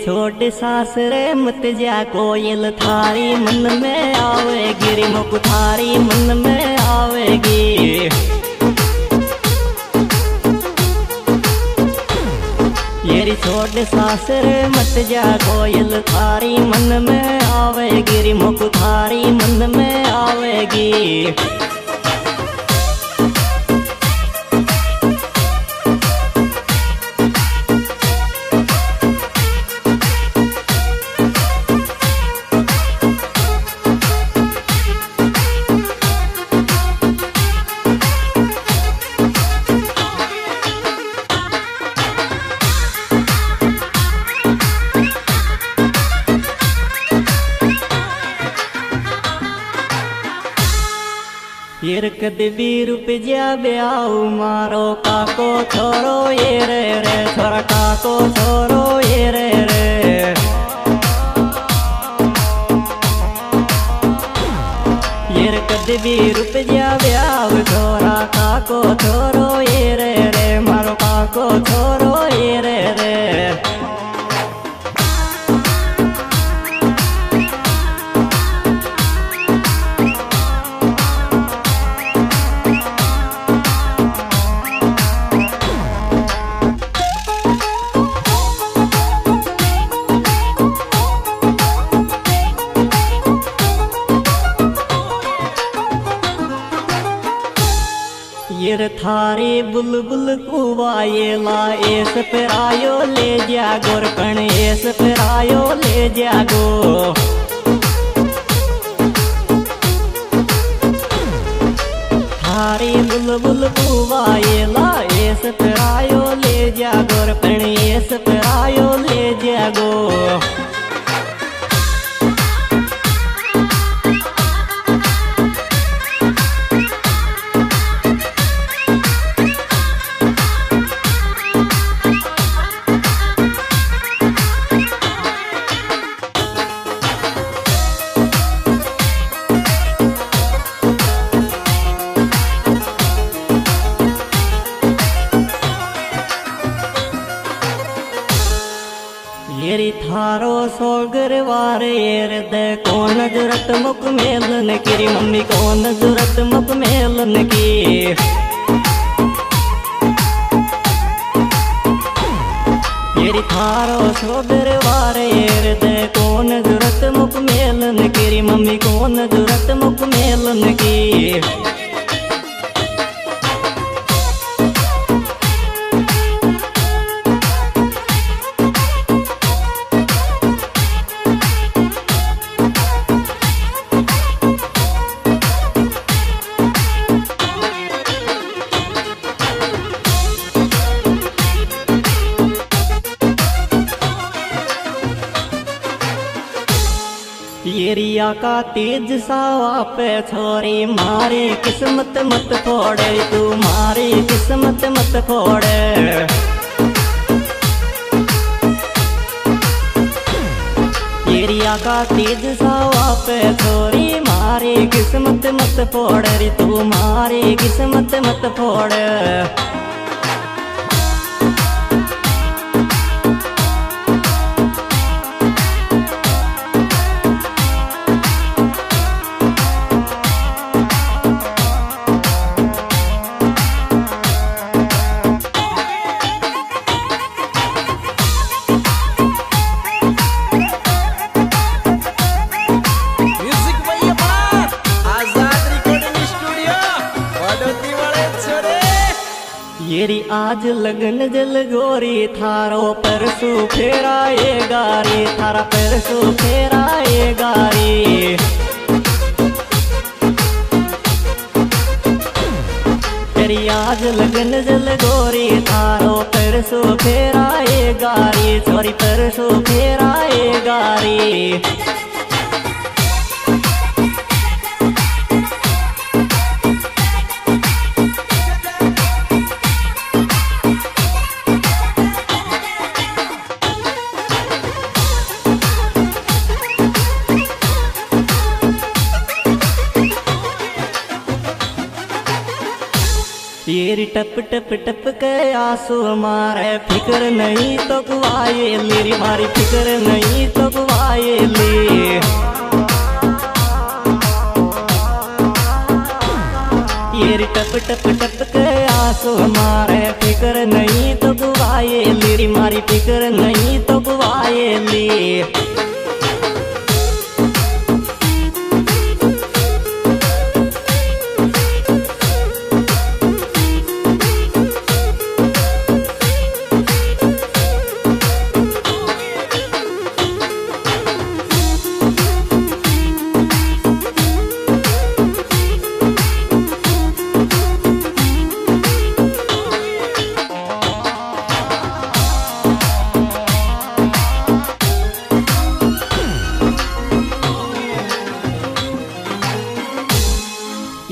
छोड़ सासरे मत जा कोयल थारी मन में आवेगी रे मुक थारी मन में आवेगी। येरी छोड़ सासरे मत जा कोयल थारी मन में आवेगी रे मुक थारी मन में आवेगी। येर कद भी रुपया ब्याऊ मारो काको छोरो ये रे रे छोरा काको छोरो ये रे रे। येर कद भी रुपया ब्याऊ छोरा काको छोरो ये रे रे मारो काको छोरो ये रे रे। येर थारी बुलबुल कुवाये ला एस पर आयो ले जागो कण एस पर आयो ले जागो। थारी बुलबुल कुवाये ला एस पर आयो ले जागो कण एस पर आयो ले जागो। येरी थारो सोगरवार येर दे कौन जरूरत मुक मेलन की मम्मी कौन जरूरत मुक मेलन की। येरी थारो सोगरवार येर दे कौन जरूरत मुक मेलन की मम्मी कौन जरूरत मुक मेलन की। येरिया का तेज सावा पे छोरी मारी किस्मत मत फोड़े तू मारी किस्मत मत फोड़े। येरिया का तेज सावा पे छोरी मारी किस्मत मत फोड़े रे तू मारी किस्मत मत फोड़े। येरी आज लगन जल गोरी थारो परसू फेराए गारी थारा परसू फेराए गारी। तेरी आज लगन जल गोरी थारो परसू फेराए गारी छोरी परसू फेराए गारी। ये टप टप टप के आंसू मारे फिक्र नहीं तो कुआए ली मारी फिक्र नहीं तो कुआए ली। ये टप टप टप के आंसू मारे फिक्र नहीं तो कुआए ली मारी फिक्र नहीं तो कुआए ली।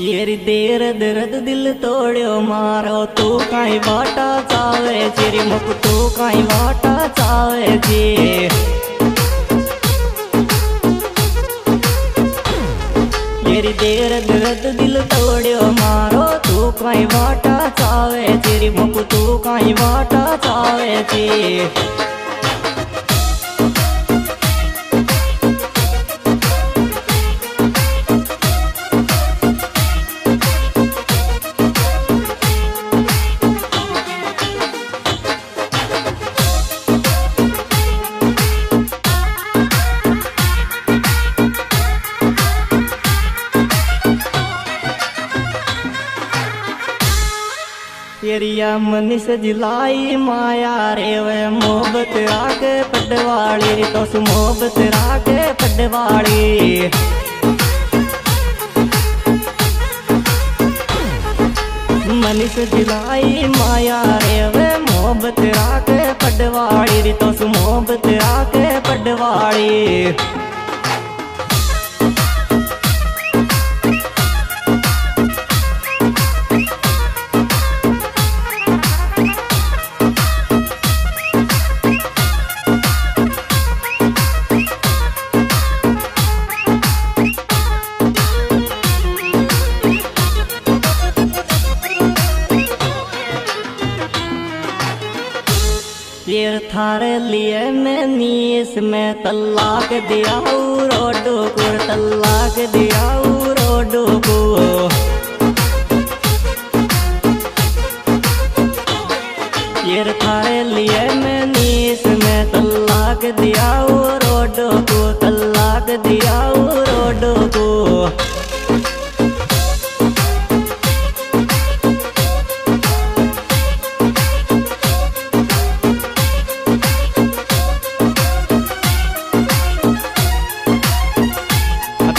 येरी देर दर्द दिल तोड़ो मारो तू काई बाटा चावे चिरी मुख तू काई बाटा चावे जी। येरी देर दर्द दिल तोड़ो मारो तू काई बाटा चावे चिरी मुख तू काई बाटा चावे जी। येरिया मनीष जिलाई माया रे वे मोहब्बत राके पडवाड़ी रे तो सु मोहब्बत राके पडवाड़ी। मनीष जिलाई माया रे वे मोहब्बत राके पडवाड़ी रे तो सु मोहब्बत राके पडवाड़ी। ये थारे लिए मैं नीस में तलाक दिया रोडो को तलाक दिया रोडो को। ये थारे लिए मैं नीस में तलाक दिया रोडो को तलाक दिया रोडो को।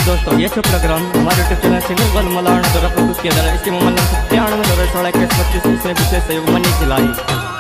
दोस्तों ये सब प्रोग्राम हमारे YouTube channel singer one Malana द्वारा प्रस्तुत किया जा रहा है। इसके मोबाइल नंबर 93 16 21 25 इसमें विशेष सहयोग मनीष जिलाई।